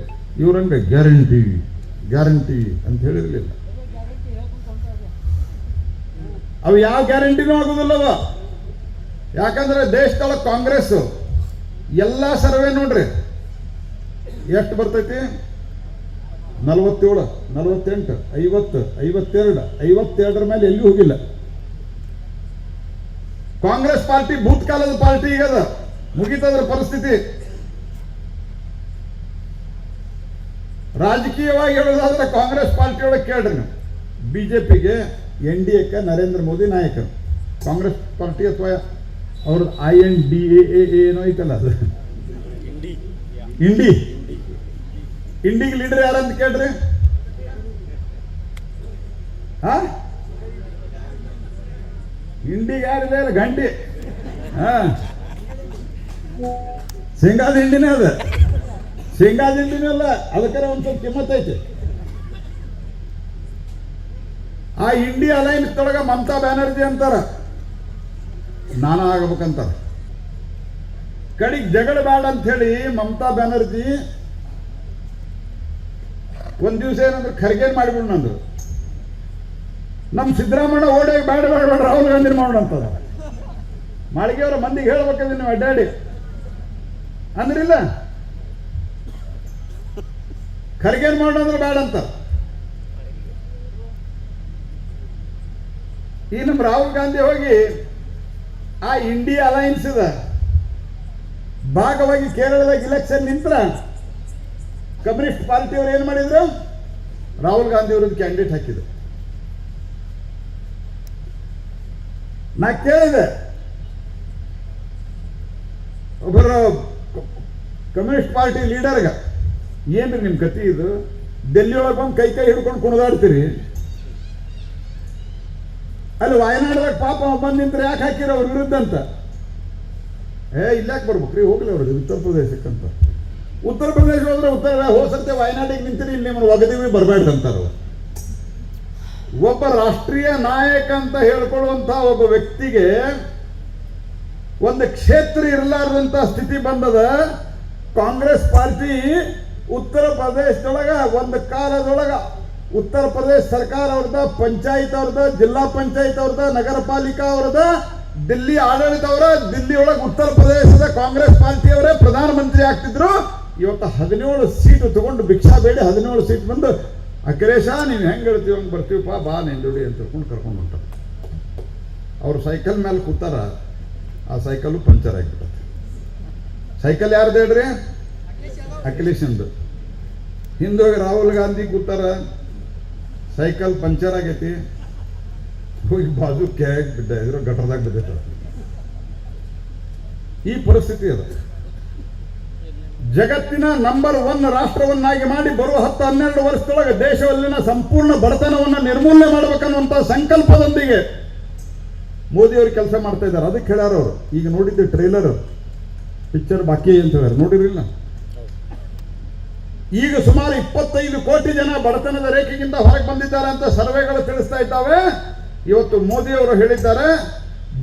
ಇವರಂಗ ಗ್ಯಾರಂಟಿ ಅಂತ ಹೇಳಿರ್ಲಿಲ್ಲ. ಅವು ಯಾವ ಗ್ಯಾರಂಟಿನೂ ಆಗುದಿಲ್ಲವ. ಯಾಕಂದ್ರೆ ದೇಶದೊಳಗೆ ಕಾಂಗ್ರೆಸ್ ಎಲ್ಲ ಸರ್ವೆ ನೋಡ್ರಿ ಎಷ್ಟು ಬರ್ತೈತಿ, 47, 48, 50, 52, 52 ಮೇಲೆ ಎಲ್ಲಿ ಹೋಗಿಲ್ಲ. ಕಾಂಗ್ರೆಸ್ ಪಾರ್ಟಿ ಭೂತಕಾಲದ ಪಾರ್ಟಿ ಈಗ ಅದ, ಮುಗಿತದ್ರ ಪರಿಸ್ಥಿತಿ. ರಾಜಕೀಯವಾಗಿ ಹೇಳೋದಾದ್ರೆ ಕಾಂಗ್ರೆಸ್ ಪಾರ್ಟಿಯೊಳಗೆ ಕೇಳ್ರಿ ನೀವು, ಬಿಜೆಪಿಗೆ NDA ನರೇಂದ್ರ ಮೋದಿ ನಾಯಕರು, ಕಾಂಗ್ರೆಸ್ ಪಾರ್ಟಿ ಅಥವಾ ಅವ್ರ INDAA ಏನೋ ಐತಲ್ಲ ಅದು, ಇಂಡಿಗೆ ಲೀಡರ್ ಯಾರಂತ ಕೇಳ್ರಿ. ಇಂಡಿಗೆ ಯಾರಿದೆ? ಗಂಟಿ. ಶೇಂಗಾದ ಹಿಂಡಿನೇ ಅದ, ಶೇಂಗಾದ ಹಿಂಡಿನೇ ಅಲ್ಲ, ಅದಕ್ಕಾರ ಒಂದ್ ಸ್ವಲ್ಪ ಕಿಮ್ಮತ್ ಐತಿ. ಆ ಇಂಡಿಯಾ ಅಲೈನ್ಸ್ ತೊಳಗ ಮಮತಾ ಬ್ಯಾನರ್ಜಿ ಅಂತಾರ, ನಾನಾ ಆಗಬೇಕಂತಾರ. ಕಡಿಗೆ ಜಗಳ ಬೇಡ ಅಂತ ಹೇಳಿ ಮಮತಾ ಬ್ಯಾನರ್ಜಿ ಒಂದ್ ದಿವಸ ಏನಂದ್ರೆ ಖರ್ಗೆ ಮಾಡಿಬಿಡ್ನಂದ್ರು, ನಮ್ ಸಿದ್ದರಾಮಯ್ಯ ಓಡೇ ಬೇಡ ರಾಹುಲ್ ಗಾಂಧಿ ಮಾಡೋಣ ಅಂತದ. ಮಾಳಿಗೆಯವರ ಮಂದಿಗೆ ಹೇಳ್ಬೇಕಂದ್ರೆ ನೀವು ಅಡ್ಡಾಡಿ ಅಂದ್ರಿಲ್ಲ, ಖರ್ಗೇನ್ ಮಾಡೋಣ ಅಂದ್ರೆ ಬೇಡ ಅಂತ. ಈ ನಮ್ಮ ರಾಹುಲ್ ಗಾಂಧಿ ಹೋಗಿ ಆ ಇಂಡಿಯಾ ಅಲೈನ್ಸ್ ಭಾಗವಾಗಿ ಕೇರಳದಾಗ ಇಲೆಕ್ಷನ್ ನಿಂತ್ರ ಕಮ್ಯುನಿಸ್ಟ್ ಪಾರ್ಟಿಯವರು ಏನ್ ಮಾಡಿದ್ರು, ರಾಹುಲ್ ಗಾಂಧಿ ಅವರದ್ದು ಕ್ಯಾಂಡಿಡೇಟ್ ಹಾಕಿದ್ರು. ನಾ ಕೇಳಿದೆ, ಒಬ್ಬರು ಕಮ್ಯುನಿಸ್ಟ್ ಪಾರ್ಟಿ ಲೀಡರ್ಗ, ಏನ್ರಿ ನಿಮ್ ಕತಿ ಇದು, ಡೆಲ್ಲಿ ಒಳಗೆ ಬಂದು ಕೈ ಹಿಡ್ಕೊಂಡು ಕುಣಿದಾಡ್ತೀರಿ, ಅಲ್ಲಿ ವಾಯನಾಡದಾಗ ಪಾಪ ಬಂದು ನಿಂತ್ರೆ ಯಾಕೆ ಹಾಕಿರೋ ಅವ್ರ ವಿರುದ್ಧ ಅಂತ. ಇಲ್ಲಾಕೆ ಬರ್ಬೇಕ್ರಿ, ಹೋಗ್ಲಿ ಅವ್ರಿಗೆ ಉತ್ತರ ಪ್ರದೇಶಕ್ಕಂತ. ಉತ್ತರ ಪ್ರದೇಶ ಹೋದ್ರೆ ಹೋಸಂತೆ ವಾಯನಾಡಿಗೆ ನಿಂತಿರಿ, ಇಲ್ಲಿ ನಿಮ್ಮನ್ನು ಒಗದಿವಿ ಬರಬೇಡ್ದು ಅಂತಾರ. ಒಬ್ಬ ರಾಷ್ಟ್ರೀಯ ನಾಯಕ ಅಂತ ಹೇಳ್ಕೊಳ್ಳುವಂತ ಒಬ್ಬ ವ್ಯಕ್ತಿಗೆ ಒಂದು ಕ್ಷೇತ್ರ ಇರಲಾರ್ದಂತ ಸ್ಥಿತಿ ಬಂದದ. ಕಾಂಗ್ರೆಸ್ ಪಾರ್ಟಿ ಉತ್ತರ ಪ್ರದೇಶದೊಳಗ ಒಂದು ಕಾಲದೊಳಗ ಉತ್ತರ ಪ್ರದೇಶ ಸರ್ಕಾರ ಅವ್ರದ, ಪಂಚಾಯತ್ ಅವ್ರದ, ಜಿಲ್ಲಾ ಪಂಚಾಯತ್ ಅವ್ರದ, ನಗರ ಪಾಲಿಕಾ ಅವ್ರದ, ದಿಲ್ಲಿ ಆಡಳಿತ ಅವರ, ದಿಲ್ಲಿ ಒಳಗೆ ಉತ್ತರ ಪ್ರದೇಶದ ಕಾಂಗ್ರೆಸ್ ಪಾರ್ಟಿಯವರೇ ಪ್ರಧಾನಮಂತ್ರಿ ಆಗ್ತಿದ್ರು. ಇವತ್ತು 17 ಸೀಟು ತಗೊಂಡು ಭಿಕ್ಷಾ ಬೇಡಿ 17 ಸೀಟ್ ಬಂದು, ಅಖಿಲೇಶ ನೀನು ಹೆಂಗೆ ಹೇಳ್ತೀವಿ ಹಂಗೆ ಬರ್ತೀವಪ್ಪ, ಬಾ ನಿಂದುಡಿ ಅಂತ ಕರ್ಕೊಂಡು ಹೊಂಟಾರ. ಅವ್ರು ಸೈಕಲ್ ಮೇಲೆ ಕೂತಾರ, ಆ ಸೈಕಲ್ ಪಂಚರ್ ಆಗಿಬಿಟ್ಟೆ. ಸೈಕಲ್ ಯಾರ್ದು ಹೇಳ್ರಿ? ಅಖಿಲೇಶಂದು. ಹಿಂದೋಗಿ ರಾಹುಲ್ ಗಾಂಧಿ ಕೂತಾರ, ಸೈಕಲ್ ಪಂಚರ್ ಆಗೈತಿ, ಹೋಗಿ ಬಾಜು ಕ್ಯಾಗ್ ಬಿದ್ದ, ಇದ್ರ ಗಟರ್ದಾಗ ಬಿದ್ದ. ಈ ಪರಿಸ್ಥಿತಿ ಅದು. ಜಗತ್ತಿನ ನಂಬರ್ 1 ರಾಷ್ಟ್ರವನ್ನಾಗಿ ಮಾಡಿ ಬರುವ 10-12 ವರ್ಷದೊಳಗೆ ದೇಶದಲ್ಲಿನ ಸಂಪೂರ್ಣ ಬಡತನವನ್ನು ನಿರ್ಮೂಲನೆ ಮಾಡಬೇಕನ್ನುವಂತ ಸಂಕಲ್ಪದೊಂದಿಗೆ ಮೋದಿಯವರು ಕೆಲಸ ಮಾಡ್ತಾ ಇದ್ದಾರೆ. ಅದಕ್ಕೆ ಹೇಳ್ಯಾರ ಅವರು. ಈಗ ನೋಡಿದ್ದೆ ಟ್ರೈಲರ್, ಪಿಕ್ಚರ್ ಬಾಕಿ ಅಂತ ಹೇಳ್ಯಾರ, ನೋಡಿರಲಿಲ್ಲ? ಈಗ ಸುಮಾರು 25 ಕೋಟಿ ಜನ ಬಡತನದ ರೇಖೆಗಿಂತ ಹೊರಗೆ ಬಂದಿದ್ದಾರೆ ಅಂತ ಸರ್ವೆಗಳು ತಿಳಿಸ್ತಾ ಇದ್ದಾವೆ. ಇವತ್ತು ಮೋದಿಯವರು ಹೇಳಿದ್ದಾರೆ,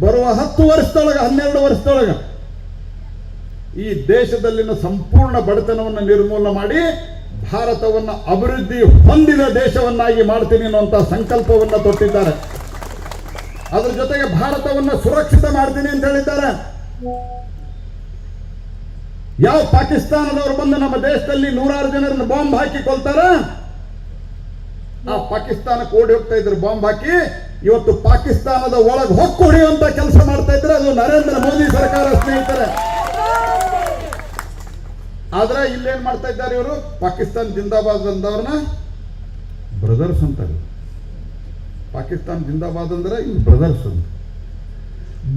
ಬರುವ 10 ವರ್ಷದೊಳಗೆ 12 ವರ್ಷದೊಳಗೆ ಈ ದೇಶದಲ್ಲಿನ ಸಂಪೂರ್ಣ ಬಡತನವನ್ನು ನಿರ್ಮೂಲನೆ ಮಾಡಿ ಭಾರತವನ್ನು ಅಭಿವೃದ್ಧಿ ಹೊಂದಿದ ದೇಶವನ್ನಾಗಿ ಮಾಡ್ತೀನಿ ಅನ್ನುವಂಥ ಸಂಕಲ್ಪವನ್ನು ತೊಟ್ಟಿದ್ದಾರೆ. ಅದರ ಜೊತೆಗೆ ಭಾರತವನ್ನು ಸುರಕ್ಷಿತ ಮಾಡ್ತೀನಿ ಅಂತ ಹೇಳಿದ್ದಾರೆ. ಯಾವ ಪಾಕಿಸ್ತಾನದವರು ಬಂದು ನಮ್ಮ ದೇಶದಲ್ಲಿ 100 ಜನರನ್ನು ಬಾಂಬ್ ಹಾಕಿ ಕೊಲ್ತಾರ, ಆ ಪಾಕಿಸ್ತಾನಕ್ಕೆ ಓಡಿ ಹೋಗ್ತಾ ಇದ್ರು ಬಾಂಬ್ ಹಾಕಿ. ಇವತ್ತು ಪಾಕಿಸ್ತಾನದ ಒಳಗೆ ಹೊಕ್ಕು ಹೊಡೆಯುವಂತ ಕೆಲಸ ಮಾಡ್ತಾ ಇದ್ರೆ ಅದು ನರೇಂದ್ರ ಮೋದಿ ಸರ್ಕಾರ, ಸ್ನೇಹಿತರೆ. ಆದ್ರೆ ಇಲ್ಲೇನ್ ಮಾಡ್ತಾ ಇದ್ದಾರೆ ಇವರು? ಪಾಕಿಸ್ತಾನ ಜಿಂದಾಬಾದ್ ಅಂದವ್ರನ್ನ ಬ್ರದರ್ಸ್ ಅಂತಾರೆ. ಪಾಕಿಸ್ತಾನ ಜಿಂದಾಬಾದ್ ಅಂದ್ರೆ ಇವ್ರು ಬ್ರದರ್ಸ್ ಅಂತ.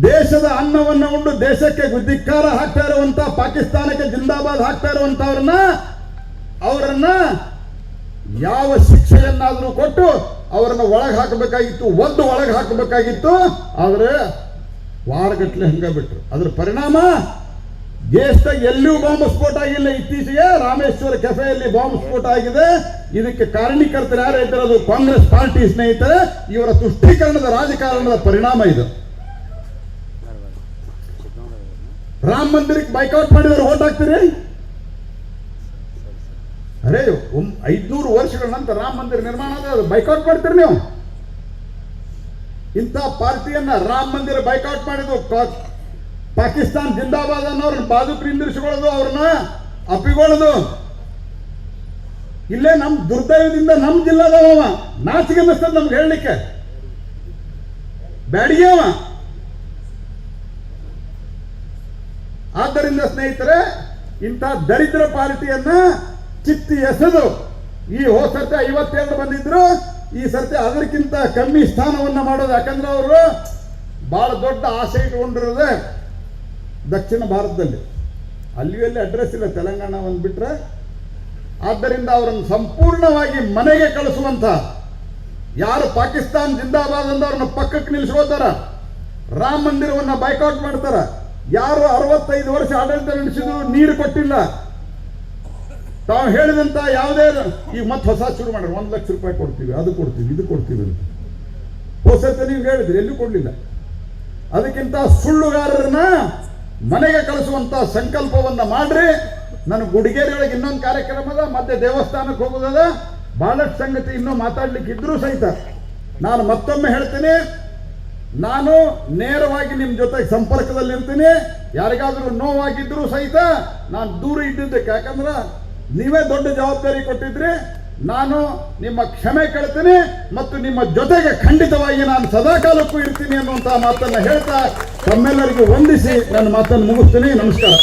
ದೇಶದ ಅನ್ನವನ್ನು ಉಂಡು ದೇಶಕ್ಕೆ ಧಿಕ್ಕಾರ ಹಾಕ್ತಾ ಇರುವಂತ, ಪಾಕಿಸ್ತಾನಕ್ಕೆ ಜಿಂದಾಬಾದ್ ಹಾಕ್ತಾ ಇರುವಂತವ್ರನ್ನ, ಅವರನ್ನ ಯಾವ ಶಿಕ್ಷೆಯನ್ನಾದ್ರೂ ಕೊಟ್ಟು ಅವರನ್ನ ಒಳಗೆ ಹಾಕಬೇಕಾಗಿತ್ತು, ಒಳಗೆ ಹಾಕಬೇಕಾಗಿತ್ತು. ಆದ್ರೆ ವಾರಗಟ್ಲೆ ಹಂಗ ಬಿಟ್ರು. ಅದ್ರ ಪರಿಣಾಮ ದೇಶದಾಗ ಎಲ್ಲೂ ಬಾಂಬ್ ಸ್ಫೋಟ ಆಗಿಲ್ಲ. ಇತ್ತೀಚೆಗೆ ರಾಮೇಶ್ವರ ಕೆಫೆಯಲ್ಲಿ ಬಾಂಬ್ ಸ್ಫೋಟ ಆಗಿದೆ. ಇದಕ್ಕೆ ಕಾರಣೀಕರ್ತರು ಯಾರು ಇದ್ದಾರೆ? ಅದು ಕಾಂಗ್ರೆಸ್ ಪಾರ್ಟಿ, ಸ್ನೇಹಿತರೆ. ಇವರ ತುಷ್ಟೀಕರಣದ ರಾಜಕಾರಣದ ಪರಿಣಾಮ ಇದು. ರಾಮ ಮಂದಿರಕ್ಕೆ ಬೈಕೌಟ್ ಮಾಡಿದವರು ಓಟ್ ಹಾಕ್ತೀರಿ? ಅರೇ 500 ವರ್ಷಗಳ ನಂತರ ರಾಮ ಮಂದಿರ ನಿರ್ಮಾಣ ಆದ, ಬೈಕೌಟ್ ಮಾಡ್ತೀರಿ ನೀವು? ಇಂಥ ಪಾರ್ಟಿಯನ್ನ ರಾಮ ಮಂದಿರ ಬೈಕೌಟ್ ಮಾಡಿದ್ದು ಪಾಕಿಸ್ತಾನ ಜಿಂದಾಬಾದ್ ಅನ್ನೋರನ್ನ ಬಾಜುಕ್ ನಿಂದಿರಿಸಿಕೊಳ್ಳೋದು, ಅವ್ರನ್ನ ಅಪ್ಪಿಕೊಳ್ಳೋದು. ಇಲ್ಲೇ ನಮ್ ದುರ್ದೈವದಿಂದ ನಮ್ ಜಿಲ್ಲಾದವ ನಾಚಿಕೆ ಅನ್ನಿಸ್ತದ ನಮ್ಗೆ ಹೇಳಲಿಕ್ಕೆ. ಬ್ಯಾಡಿಗೆ ಅವ. ಆದ್ದರಿಂದ ಸ್ನೇಹಿತರೆ, ಇಂಥ ದರಿದ್ರ ಪಾರ್ಟಿಯನ್ನ ಚಿತ್ತಿ ಎಸೆದು ಈ ಹೋದ ಸರ್ತಿ 52 ಬಂದಿದ್ರು, ಈ ಸರ್ತಿ ಅದಕ್ಕಿಂತ ಕಮ್ಮಿ ಸ್ಥಾನವನ್ನ ಮಾಡೋದು. ಯಾಕಂದ್ರೆ ಅವರು ಬಹಳ ದೊಡ್ಡ ಆಸೆ ಇಟ್ಕೊಂಡಿರೋದೆ ದಕ್ಷಿಣ ಭಾರತದಲ್ಲಿ. ಅಲ್ಲಿ ಅಡ್ರೆಸ್ ಇಲ್ಲ, ತೆಲಂಗಾಣ ಒಂದು ಬಿಟ್ರೆ. ಆದ್ದರಿಂದ ಅವರನ್ನು ಸಂಪೂರ್ಣವಾಗಿ ಮನೆಗೆ ಕಳಿಸುವಂತ, ಯಾರು ಪಾಕಿಸ್ತಾನ ಜಿಂದಾಬಾದ್ ಅಂದವ್ರನ್ನ ಪಕ್ಕಕ್ಕೆ ನಿಲ್ಲಿಸ್ಕೋತಾರ, ರಾಮ ಮಂದಿರವನ್ನ ಬೈಕೌಟ್ ಮಾಡ್ತಾರ, ಯಾರು 65 ವರ್ಷ ಆಡಳಿತ ನಡೆಸಿದ್ರು ನೀರು ಕೊಟ್ಟಿಲ್ಲ, ತಾವು ಹೇಳಿದಂತ ಯಾವುದೇ, ಈಗ ಮತ್ತೆ ಹೊಸ ಶುರು ಮಾಡ್ರಿ, 1 ಲಕ್ಷ ರೂಪಾಯಿ ಕೊಡ್ತೀವಿ, ಅದು ಕೊಡ್ತೀವಿ, ಇದು ಕೊಡ್ತೀವಿ ಅಂತ. ಹೊಸತೆ ನೀವು ಹೇಳಿದ್ರಿ, ಎಲ್ಲೂ ಕೊಡ್ಲಿಲ್ಲ. ಅದಕ್ಕಿಂತ ಸುಳ್ಳುಗಾರರನ್ನ ಮನೆಗೆ ಕಳಿಸುವಂತ ಸಂಕಲ್ಪವನ್ನ ಮಾಡ್ರಿ. ನಾನು ಗುಡಿಗೇರಿಯೊಳಗೆ ಇನ್ನೊಂದು ಕಾರ್ಯಕ್ರಮದ ಮತ್ತೆ ದೇವಸ್ಥಾನಕ್ಕೆ ಹೋಗೋದದ, ಬಹಳಷ್ಟು ಸಂಗತಿ ಇನ್ನೂ ಮಾತಾಡ್ಲಿಕ್ಕೆ ಇದ್ರೂ ಸಹಿತ ನಾನು ಮತ್ತೊಮ್ಮೆ ಹೇಳ್ತೀನಿ, ನಾನು ನೇರವಾಗಿ ನಿಮ್ಮ ಜೊತೆಗೆ ಸಂಪರ್ಕದಲ್ಲಿ ಇರ್ತೀನಿ. ಯಾರಿಗಾದ್ರೂ ನೋವಾಗಿದ್ರೂ ಸಹಿತ ನಾನು ದೂರ ಇದ್ದಿದ್ದಕ್ಕೆ, ಯಾಕಂದ್ರೆ ನೀವೇ ದೊಡ್ಡ ಜವಾಬ್ದಾರಿ ಕೊಟ್ಟಿದ್ರಿ. ನಾನು ನಿಮ್ಮ ಕ್ಷಮೆ ಕೇಳ್ತೀನಿ ಮತ್ತು ನಿಮ್ಮ ಜೊತೆಗೆ ಖಂಡಿತವಾಗಿ ನಾನು ಸದಾಕಾಲಕ್ಕೂ ಇರ್ತೀನಿ ಅನ್ನುವಂತಹ ಮಾತನ್ನ ಹೇಳ್ತಾ ತಮ್ಮೆಲ್ಲರಿಗೂ ವಂದಿಸಿ ನನ್ನ ಮಾತನ್ನು ಮುಗಿಸ್ತೀನಿ. ನಮಸ್ಕಾರ.